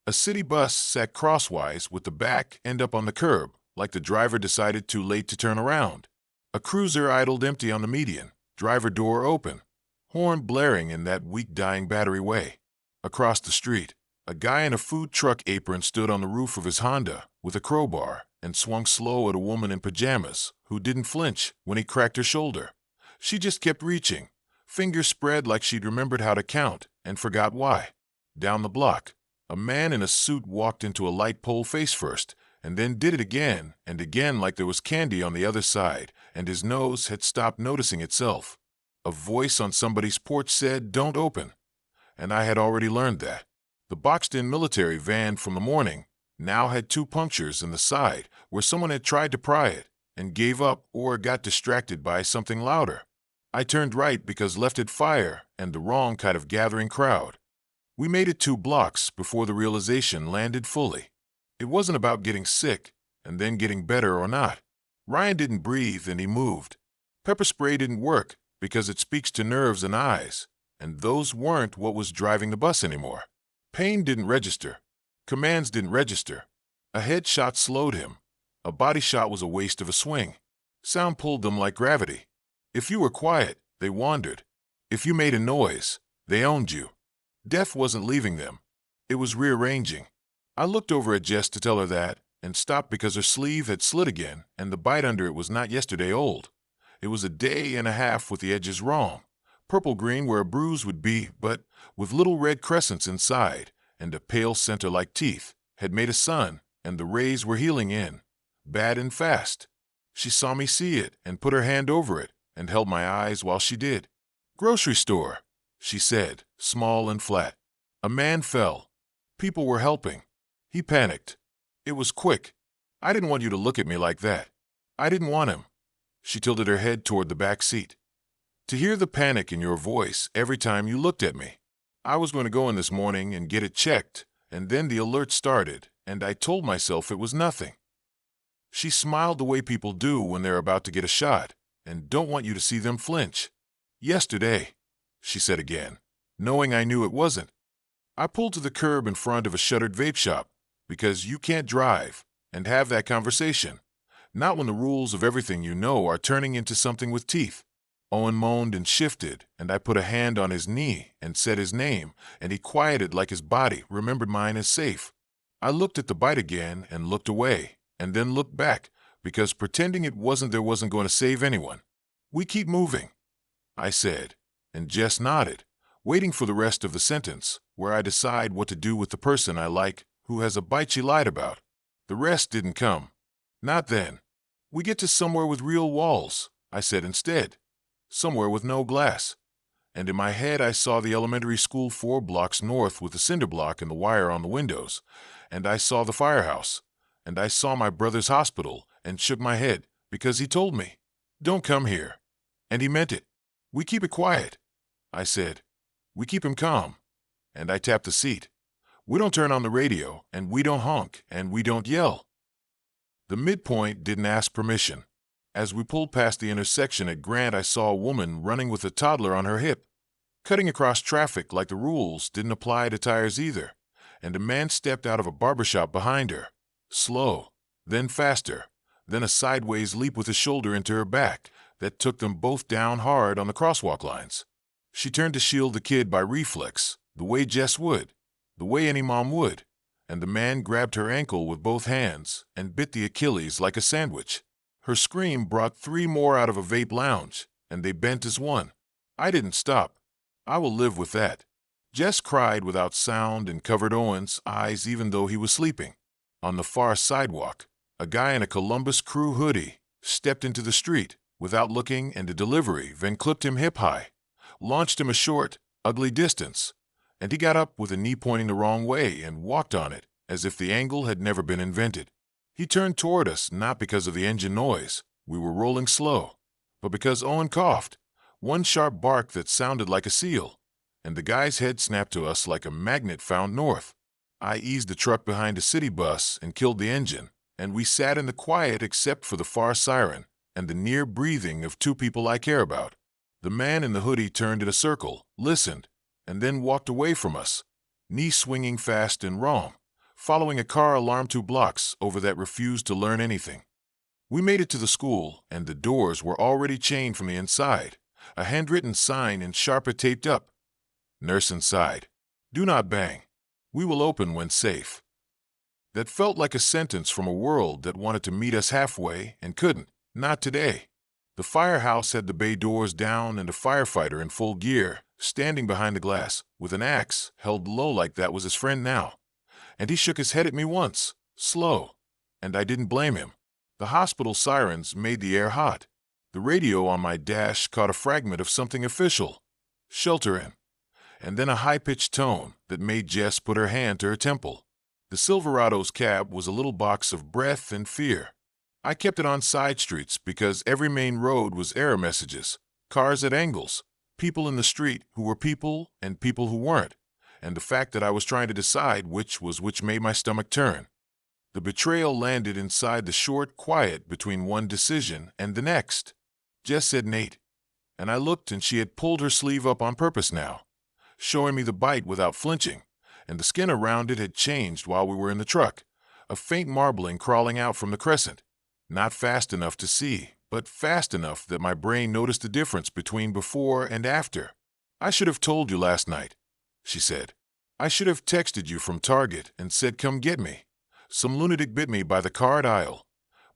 Speaker 1: A city bus sat crosswise with the back end up on the curb, like the driver decided too late to turn around. A cruiser idled empty on the median, driver door open, horn blaring in that weak dying battery way. Across the street, a guy in a food truck apron stood on the roof of his Honda with a crowbar and swung slow at a woman in pajamas who didn't flinch when he cracked her shoulder. She just kept reaching, fingers spread like she'd remembered how to count and forgot why. Down the block, a man in a suit walked into a light pole face first, and then did it again and again like there was candy on the other side, and his nose had stopped noticing itself. A voice on somebody's porch said, "Don't open." And I had already learned that. The boxed-in military van from the morning now had 2 punctures in the side where someone had tried to pry it and gave up or got distracted by something louder. I turned right because left had fire and the wrong kind of gathering crowd. We made it 2 blocks before the realization landed fully. It wasn't about getting sick and then getting better or not. Ryan didn't breathe and he moved. Pepper spray didn't work because it speaks to nerves and eyes, and those weren't what was driving the bus anymore. Pain didn't register. Commands didn't register. A headshot slowed him. A body shot was a waste of a swing. Sound pulled them like gravity. If you were quiet, they wandered. If you made a noise, they owned you. Death wasn't leaving them. It was rearranging. I looked over at Jess to tell her that, and stopped because her sleeve had slid again, and the bite under it was not yesterday old. It was a day and a half with the edges wrong. Purple-green where a bruise would be, but with little red crescents inside, and a pale center like teeth, had made a sun, and the rays were healing in. Bad and fast. She saw me see it, and put her hand over it, and held my eyes while she did. "Grocery store," she said, small and flat. A man fell. People were helping. He panicked. It was quick. "I didn't want you to look at me like that. I didn't want him." She tilted her head toward the back seat. "To hear the panic in your voice every time you looked at me. I was going to go in this morning and get it checked, and then the alert started, and I told myself it was nothing." She smiled the way people do when they're about to get a shot, and don't want you to see them flinch. "Yesterday," she said again, knowing I knew it wasn't. "I pulled to the curb in front of a shuttered vape shop, because you can't drive and have that conversation. Not when the rules of everything you know are turning into something with teeth." Owen moaned and shifted, and I put a hand on his knee and said his name, and he quieted like his body remembered mine as safe. I looked at the bite again and looked away, and then looked back, because pretending it wasn't there wasn't going to save anyone. "We keep moving," I said, and Jess nodded, waiting for the rest of the sentence, where I decide what to do with the person I like who has a bite she lied about. The rest didn't come. Not then. "We get to somewhere with real walls," I said instead. "Somewhere with no glass." And in my head I saw the elementary school 4 blocks north with the cinder block and the wire on the windows, and I saw the firehouse, and I saw my brother's hospital, and shook my head, because he told me, "Don't come here." And he meant it. "We keep it quiet," I said. "We keep him calm." And I tapped the seat. "We don't turn on the radio, and we don't honk, and we don't yell." The midpoint didn't ask permission. As we pulled past the intersection at Grant, I saw a woman running with a toddler on her hip, cutting across traffic like the rules didn't apply to tires either, and a man stepped out of a barbershop behind her. Slow, then faster, then a sideways leap with his shoulder into her back that took them both down hard on the crosswalk lines. She turned to shield the kid by reflex, the way Jess would, the way any mom would, and the man grabbed her ankle with both hands and bit the Achilles like a sandwich. Her scream brought 3 more out of a vape lounge, and they bent as one. I didn't stop. I will live with that. Jess cried without sound and covered Owen's eyes even though he was sleeping. On the far sidewalk, a guy in a Columbus Crew hoodie stepped into the street without looking, and a delivery van clipped him hip-high, launched him a short, ugly distance, and he got up with a knee pointing the wrong way and walked on it as if the angle had never been invented. He turned toward us not because of the engine noise, we were rolling slow, but because Owen coughed, one sharp bark that sounded like a seal, and the guy's head snapped to us like a magnet found north. I eased the truck behind a city bus and killed the engine, and we sat in the quiet except for the far siren and the near breathing of 2 people I care about. The man in the hoodie turned in a circle, listened, and then walked away from us, knee swinging fast and wrong, following a car alarm 2 blocks over that refused to learn anything. We made it to the school, and the doors were already chained from the inside, a handwritten sign in Sharpa taped up. Nurse inside. "Do not bang. We will open when safe." That felt like a sentence from a world that wanted to meet us halfway and couldn't. Not today. The firehouse had the bay doors down and a firefighter in full gear, standing behind the glass, with an axe held low like that was his friend now. And he shook his head at me once, slow, and I didn't blame him. The hospital sirens made the air hot. The radio on my dash caught a fragment of something official. "Shelter in." and then a high-pitched tone that made Jess put her hand to her temple. The Silverado's cab was a little box of breath and fear. I kept it on side streets because every main road was error messages, cars at angles, people in the street who were people and people who weren't, and the fact that I was trying to decide which was which made my stomach turn. The betrayal landed inside the short quiet between one decision and the next. Jess said, "Nate," and I looked, and she had pulled her sleeve up on purpose now, showing me the bite without flinching, and the skin around it had changed while we were in the truck, a faint marbling crawling out from the crescent, not fast enough to see, but fast enough that my brain noticed the difference between before and after. "I should have told you last night," she said. "I should have texted you from Target and said, 'Come get me.' Some lunatic bit me by the card aisle,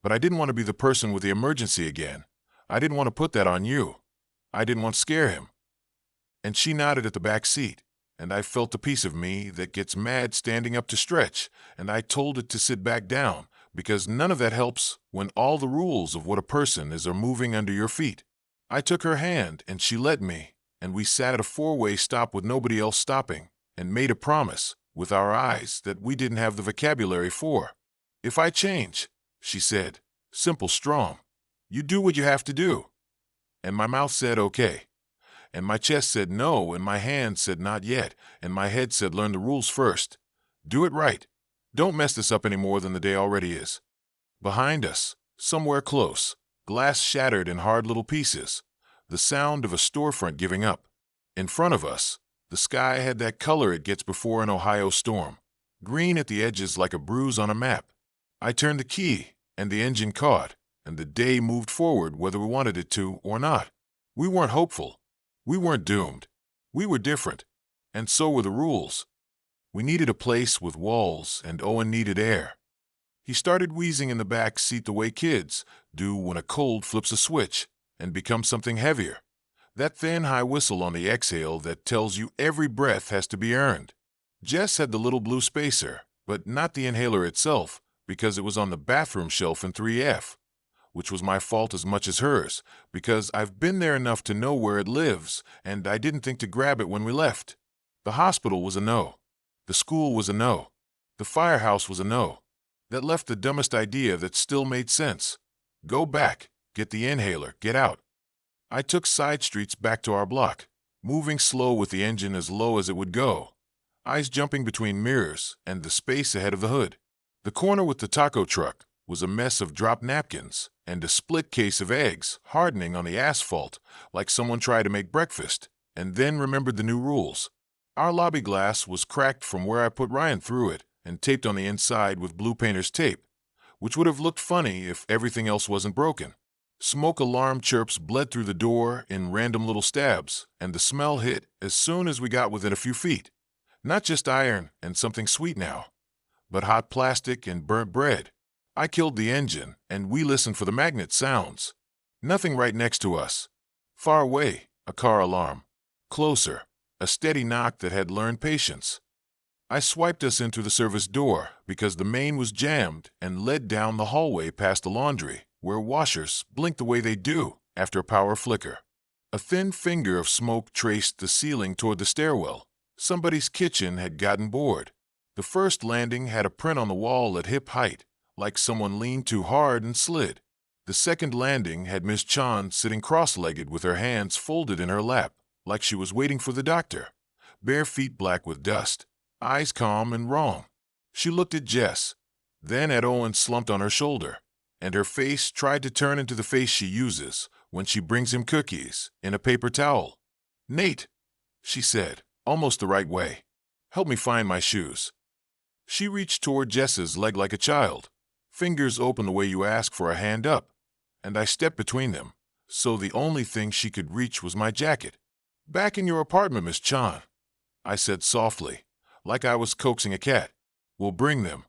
Speaker 1: but I didn't want to be the person with the emergency again. I didn't want to put that on you. I didn't want to scare him." And she nodded at the back seat, and I felt the piece of me that gets mad standing up to stretch, and I told it to sit back down, because none of that helps when all the rules of what a person is are moving under your feet. I took her hand, and she let me, and we sat at a four-way stop with nobody else stopping, and made a promise, with our eyes, that we didn't have the vocabulary for. "If I change," she said, simple, strong, "you do what you have to do." And my mouth said, "Okay." And my chest said no, and my hand said not yet, and my head said, "Learn the rules first. Do it right. Don't mess this up any more than the day already is." Behind us, somewhere close, glass shattered in hard little pieces, the sound of a storefront giving up. In front of us, the sky had that color it gets before an Ohio storm, green at the edges like a bruise on a map. I turned the key, and the engine caught, and the day moved forward whether we wanted it to or not. We weren't hopeful. We weren't doomed. We were different, and so were the rules. We needed a place with walls, and Owen needed air. He started wheezing in the back seat the way kids do when a cold flips a switch and becomes something heavier. That thin, high whistle on the exhale that tells you every breath has to be earned. Jess had the little blue spacer, but not the inhaler itself, because it was on the bathroom shelf in 3F, which was my fault as much as hers, because I've been there enough to know where it lives, and I didn't think to grab it when we left. The hospital was a no. The school was a no. The firehouse was a no. That left the dumbest idea that still made sense. Go back, get the inhaler, get out. I took side streets back to our block, moving slow with the engine as low as it would go, eyes jumping between mirrors and the space ahead of the hood. The corner with the taco truck was a mess of dropped napkins and a split case of eggs hardening on the asphalt like someone tried to make breakfast and then remembered the new rules. Our lobby glass was cracked from where I put Ryan through it and taped on the inside with blue painter's tape, which would have looked funny if everything else wasn't broken. Smoke alarm chirps bled through the door in random little stabs, and the smell hit as soon as we got within a few feet. Not just iron and something sweet now, but hot plastic and burnt bread. I killed the engine, and we listened for the magnet sounds. Nothing right next to us. Far away, a car alarm. Closer, a steady knock that had learned patience. I swiped us in through the service door because the main was jammed and led down the hallway past the laundry, where washers blinked the way they do after a power flicker. A thin finger of smoke traced the ceiling toward the stairwell. Somebody's kitchen had gotten bored. The first landing had a print on the wall at hip height, like someone leaned too hard and slid. The second landing had Miss Chan sitting cross-legged with her hands folded in her lap, like she was waiting for the doctor, bare feet black with dust, eyes calm and wrong. She looked at Jess, then at Owen slumped on her shoulder, and her face tried to turn into the face she uses when she brings him cookies in a paper towel. "Nate," she said, almost the right way. "Help me find my shoes." She reached toward Jess's leg like a child, fingers open the way you ask for a hand up, and I stepped between them, so the only thing she could reach was my jacket. "Back in your apartment, Miss Chan," I said softly, like I was coaxing a cat. "We'll bring them."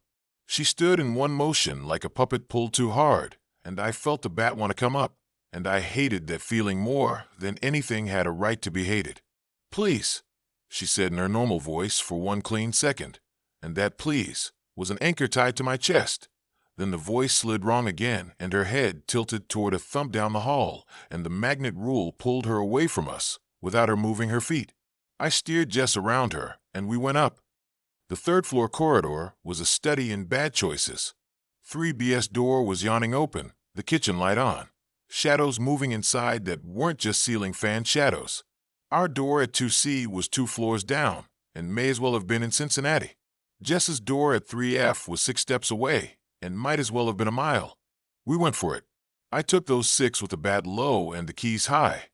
Speaker 1: She stood in one motion like a puppet pulled too hard, and I felt the bat want to come up, and I hated that feeling more than anything had a right to be hated. "Please," she said in her normal voice for one clean second, and that please was an anchor tied to my chest. Then the voice slid wrong again, and her head tilted toward a thump down the hall, and the magnet rule pulled her away from us without her moving her feet. I steered Jess around her, and we went up. The third-floor corridor was a study in bad choices. 3B's door was yawning open, the kitchen light on. Shadows moving inside that weren't just ceiling fan shadows. Our door at 2C was 2 floors down, and may as well have been in Cincinnati. Jess's door at 3F was 6 steps away, and might as well have been a mile. We went for it. I took those 6 with the bat low and the keys high.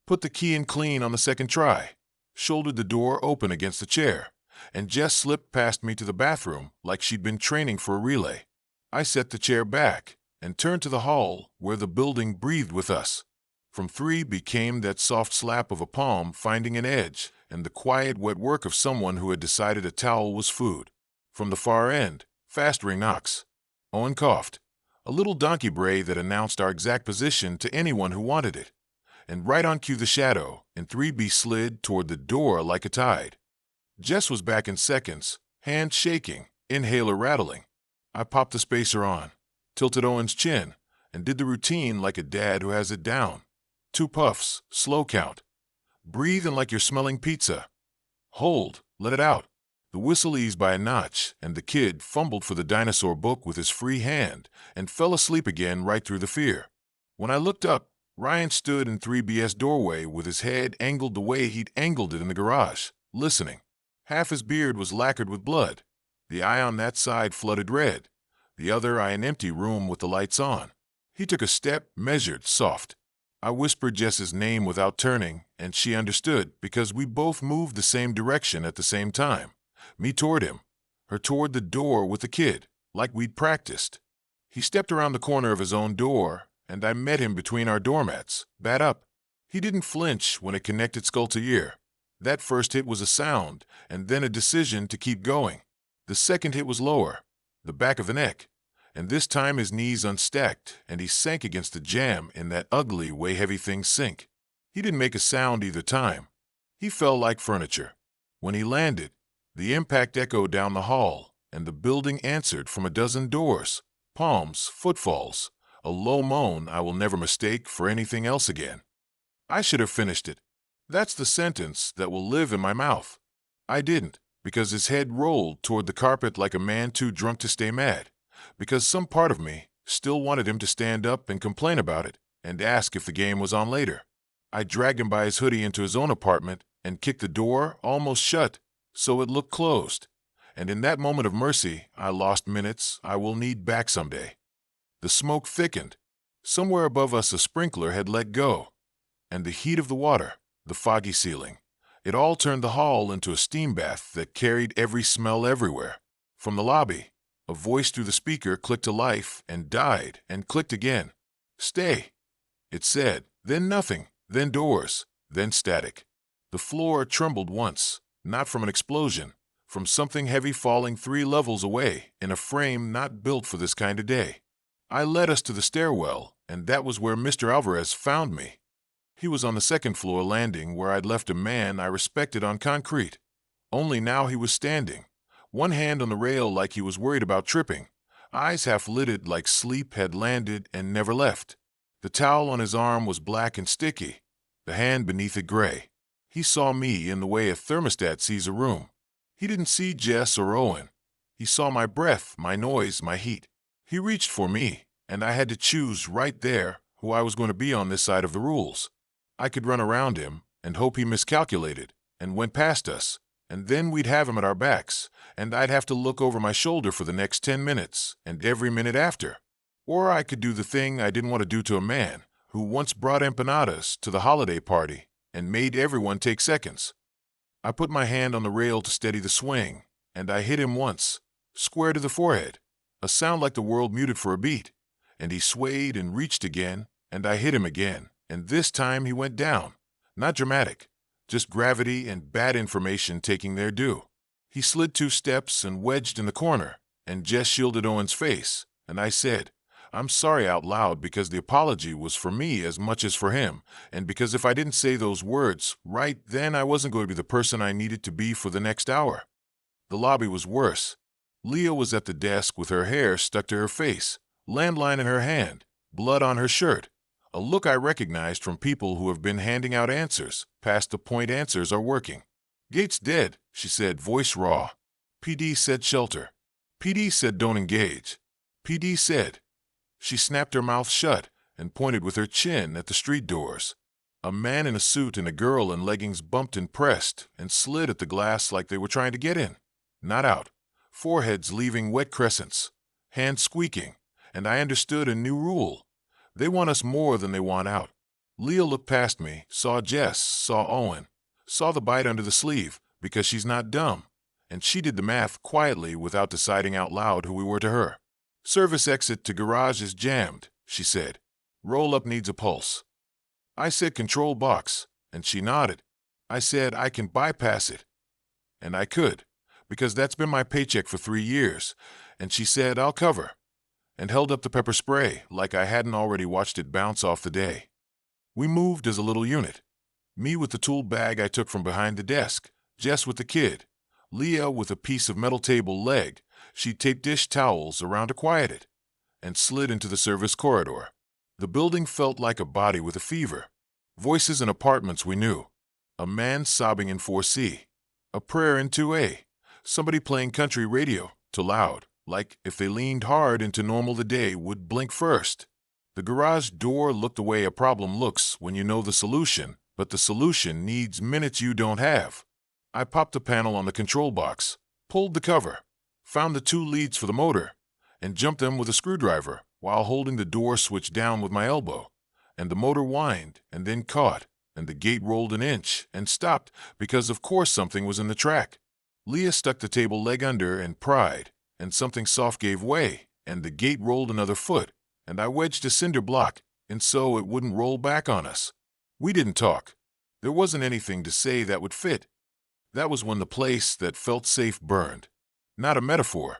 Speaker 1: Put the key in clean on the second try. Shouldered the door open against the chair, and Jess slipped past me to the bathroom like she'd been training for a relay. I set the chair back and turned to the hall where the building breathed with us. From 3B came that soft slap of a palm finding an edge and the quiet wet work of someone who had decided a towel was food. From the far end, fast ring knocks. Owen coughed. A little donkey bray that announced our exact position to anyone who wanted it. And right on cue the shadow, and 3B slid toward the door like a tide. Jess was back in seconds, hand shaking, inhaler rattling. I popped the spacer on, tilted Owen's chin, and did the routine like a dad who has it down. 2 puffs, slow count. Breathe in like you're smelling pizza. Hold, let it out. The whistle eased by a notch, and the kid fumbled for the dinosaur book with his free hand and fell asleep again right through the fear. When I looked up, Ryan stood in 3B's doorway with his head angled the way he'd angled it in the garage, listening. Half his beard was lacquered with blood. The eye on that side flooded red. The other eye an empty room with the lights on. He took a step, measured, soft. I whispered Jess's name without turning, and she understood because we both moved the same direction at the same time. Me toward him, her toward the door with the kid, like we'd practiced. He stepped around the corner of his own door, and I met him between our doormats, bat up. He didn't flinch when it connected skull to ear. That first hit was a sound, and then a decision to keep going. The second hit was lower, the back of the neck, and this time his knees unstacked, and he sank against the jamb in that ugly way heavy things sink. He didn't make a sound either time. He fell like furniture. When he landed, the impact echoed down the hall, and the building answered from a dozen doors, palms, footfalls, a low moan I will never mistake for anything else again. I should have finished it. That's the sentence that will live in my mouth. I didn't, because his head rolled toward the carpet like a man too drunk to stay mad, because some part of me still wanted him to stand up and complain about it and ask if the game was on later. I dragged him by his hoodie into his own apartment and kicked the door almost shut so it looked closed. And in that moment of mercy, I lost minutes I will need back someday. The smoke thickened. Somewhere above us a sprinkler had let go. And the heat of the water, the foggy ceiling, it all turned the hall into a steam bath that carried every smell everywhere. From the lobby, a voice through the speaker clicked to life and died and clicked again. Stay, it said, then nothing, then doors, then static. The floor trembled once, not from an explosion, from something heavy falling 3 levels away in a frame not built for this kind of day. I led us to the stairwell, and that was where Mr. Alvarez found me. He was on the 2nd floor landing where I'd left a man I respected on concrete. Only now he was standing, one hand on the rail like he was worried about tripping, eyes half lidded like sleep had landed and never left. The towel on his arm was black and sticky, the hand beneath it gray. He saw me in the way a thermostat sees a room. He didn't see Jess or Owen. He saw my breath, my noise, my heat. He reached for me, and I had to choose right there who I was going to be on this side of the rules. I could run around him and hope he miscalculated and went past us, and then we'd have him at our backs, and I'd have to look over my shoulder for the next 10 minutes and every minute after. Or I could do the thing I didn't want to do to a man who once brought empanadas to the holiday party and made everyone take seconds. I put my hand on the rail to steady the swing, and I hit him once, square to the forehead, a sound like the world muted for a beat, and he swayed and reached again, and I hit him again, and this time he went down. Not dramatic, just gravity and bad information taking their due. He slid 2 steps and wedged in the corner, and Jess shielded Owen's face, and I said, I'm sorry out loud because the apology was for me as much as for him, and because if I didn't say those words right then I wasn't going to be the person I needed to be for the next hour. The lobby was worse. Leah was at the desk with her hair stuck to her face, landline in her hand, blood on her shirt, a look I recognized from people who have been handing out answers past the point answers are working. Gate's dead, she said, voice raw. PD said shelter. PD said don't engage. PD said. She snapped her mouth shut and pointed with her chin at the street doors. A man in a suit and a girl in leggings bumped and pressed and slid at the glass like they were trying to get in. Not out. Foreheads leaving wet crescents. Hands squeaking. And I understood a new rule. They want us more than they want out. Leah looked past me, saw Jess, saw Owen, saw the bite under the sleeve, because she's not dumb. And she did the math quietly without deciding out loud who we were to her. Service exit to garage is jammed, she said. Roll up needs a pulse. I said control box, and she nodded. I said I can bypass it. And I could, because that's been my paycheck for 3 years. And she said I'll cover. And held up the pepper spray like I hadn't already watched it bounce off the day. We moved as a little unit. Me with the tool bag I took from behind the desk, Jess with the kid, Leah with a piece of metal table leg. She taped dish towels around to quiet it, and slid into the service corridor. The building felt like a body with a fever. Voices in apartments we knew. A man sobbing in 4C. A prayer in 2A. Somebody playing country radio, too loud, like if they leaned hard into normal the day would blink first. The garage door looked the way a problem looks when you know the solution, but the solution needs minutes you don't have. I popped the panel on the control box, pulled the cover, found the 2 leads for the motor, and jumped them with a screwdriver while holding the door switch down with my elbow. And the motor whined and then caught, and the gate rolled an inch and stopped because of course something was in the track. Leah stuck the table leg under and pried, and something soft gave way, and the gate rolled another foot, and I wedged a cinder block, and so it wouldn't roll back on us. We didn't talk. There wasn't anything to say that would fit. That was when the place that felt safe burned. Not a metaphor.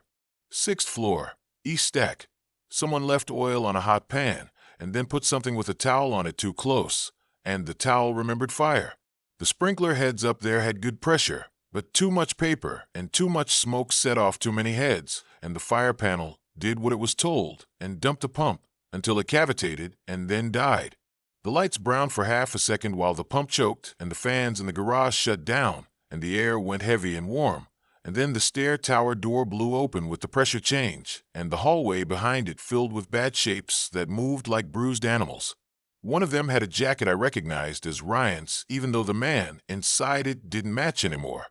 Speaker 1: 6th floor, east stack. Someone left oil on a hot pan, and then put something with a towel on it too close, and the towel remembered fire. The sprinkler heads up there had good pressure, but too much paper and too much smoke set off too many heads, and the fire panel did what it was told and dumped the pump until it cavitated and then died. The lights browned for half a second while the pump choked and the fans in the garage shut down and the air went heavy and warm, and then the stair tower door blew open with the pressure change and the hallway behind it filled with bad shapes that moved like bruised animals. One of them had a jacket I recognized as Ryan's even though the man inside it didn't match anymore.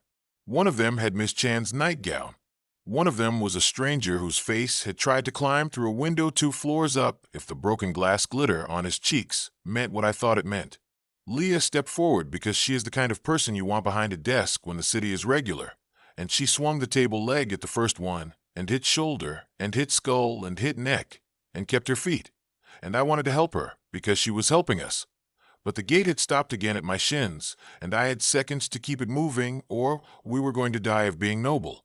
Speaker 1: One of them had Miss Chan's nightgown. One of them was a stranger whose face had tried to climb through a window 2 floors up if the broken glass glitter on his cheeks meant what I thought it meant. Leah stepped forward because she is the kind of person you want behind a desk when the city is regular, and she swung the table leg at the first one and hit shoulder and hit skull and hit neck and kept her feet. And I wanted to help her because she was helping us. But the gate had stopped again at my shins, and I had seconds to keep it moving or we were going to die of being noble.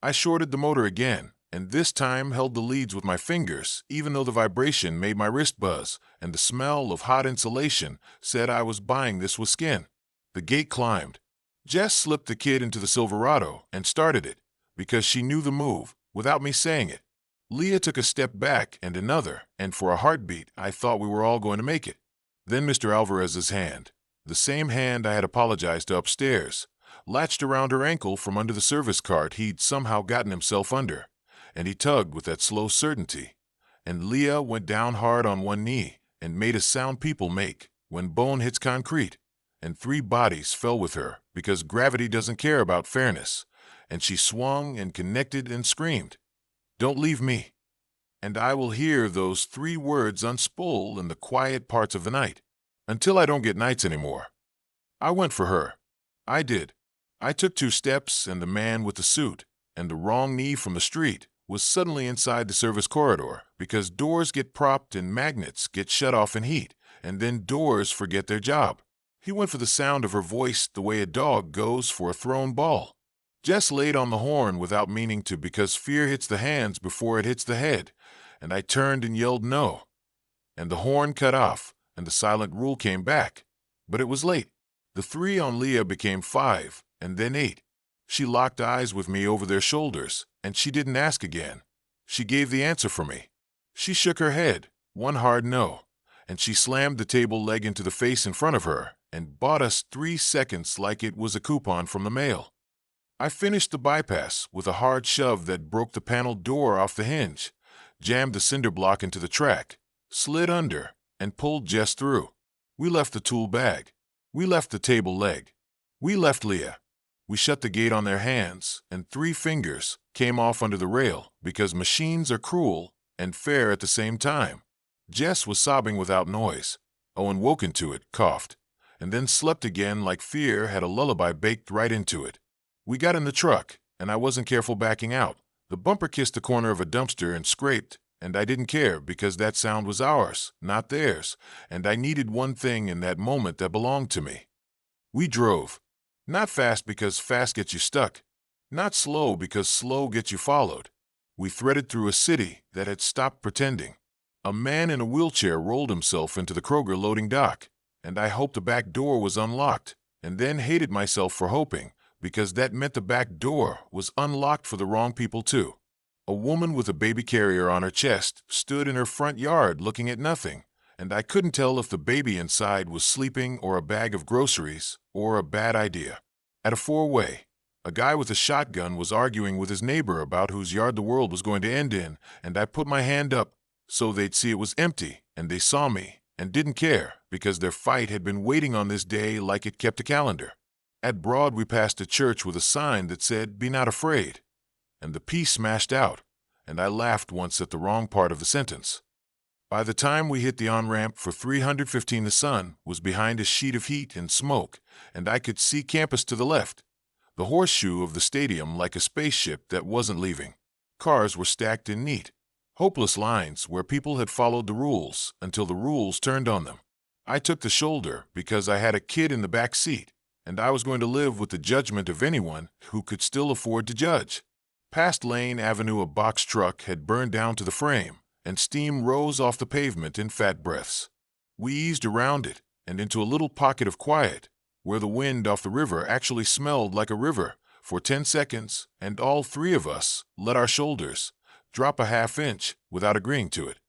Speaker 1: I shorted the motor again, and this time held the leads with my fingers, even though the vibration made my wrist buzz, and the smell of hot insulation said I was buying this with skin. The gate climbed. Jess slipped the kid into the Silverado and started it, because she knew the move, without me saying it. Leah took a step back and another, and for a heartbeat I thought we were all going to make it. Then Mr. Alvarez's hand, the same hand I had apologized to upstairs, latched around her ankle from under the service cart he'd somehow gotten himself under, and he tugged with that slow certainty. And Leah went down hard on one knee and made a sound people make when bone hits concrete, and 3 bodies fell with her because gravity doesn't care about fairness, and she swung and connected and screamed, "Don't leave me." And I will hear those 3 words unspool in the quiet parts of the night, until I don't get nights anymore. I went for her. I did. I took 2 steps, and the man with the suit and the wrong knee from the street was suddenly inside the service corridor because doors get propped and magnets get shut off in heat, and then doors forget their job. He went for the sound of her voice the way a dog goes for a thrown ball. Jess laid on the horn without meaning to because fear hits the hands before it hits the head, and I turned and yelled no. And the horn cut off, and the silent rule came back. But it was late. The 3 on Leah became 5, and then 8. She locked eyes with me over their shoulders, and she didn't ask again. She gave the answer for me. She shook her head, one hard no, and she slammed the table leg into the face in front of her, and bought us 3 seconds like it was a coupon from the mail. I finished the bypass with a hard shove that broke the panel door off the hinge, jammed the cinder block into the track, slid under, and pulled Jess through. We left the tool bag. We left the table leg. We left Leah. We shut the gate on their hands, and 3 fingers came off under the rail because machines are cruel and fair at the same time. Jess was sobbing without noise. Owen woke into it, coughed, and then slept again like fear had a lullaby baked right into it. We got in the truck, and I wasn't careful backing out. The bumper kissed the corner of a dumpster and scraped, and I didn't care because that sound was ours, not theirs, and I needed one thing in that moment that belonged to me. We drove. Not fast because fast gets you stuck. Not slow because slow gets you followed. We threaded through a city that had stopped pretending. A man in a wheelchair rolled himself into the Kroger loading dock, and I hoped the back door was unlocked, and then hated myself for hoping, because that meant the back door was unlocked for the wrong people too. A woman with a baby carrier on her chest stood in her front yard looking at nothing, and I couldn't tell if the baby inside was sleeping or a bag of groceries or a bad idea. At a 4-way, a guy with a shotgun was arguing with his neighbor about whose yard the world was going to end in, and I put my hand up so they'd see it was empty, and they saw me and didn't care because their fight had been waiting on this day like it kept a calendar. At Broad, we passed a church with a sign that said, "Be not afraid," and the P smashed out, and I laughed once at the wrong part of the sentence. By the time we hit the on-ramp for 315, the sun was behind a sheet of heat and smoke, and I could see campus to the left, the horseshoe of the stadium like a spaceship that wasn't leaving. Cars were stacked in neat, hopeless lines where people had followed the rules until the rules turned on them. I took the shoulder because I had a kid in the back seat, and I was going to live with the judgment of anyone who could still afford to judge. Past Lane Avenue, a box truck had burned down to the frame, and steam rose off the pavement in fat breaths. We eased around it and into a little pocket of quiet, where the wind off the river actually smelled like a river, for 10 seconds, and all 3 of us let our shoulders drop a half inch without agreeing to it.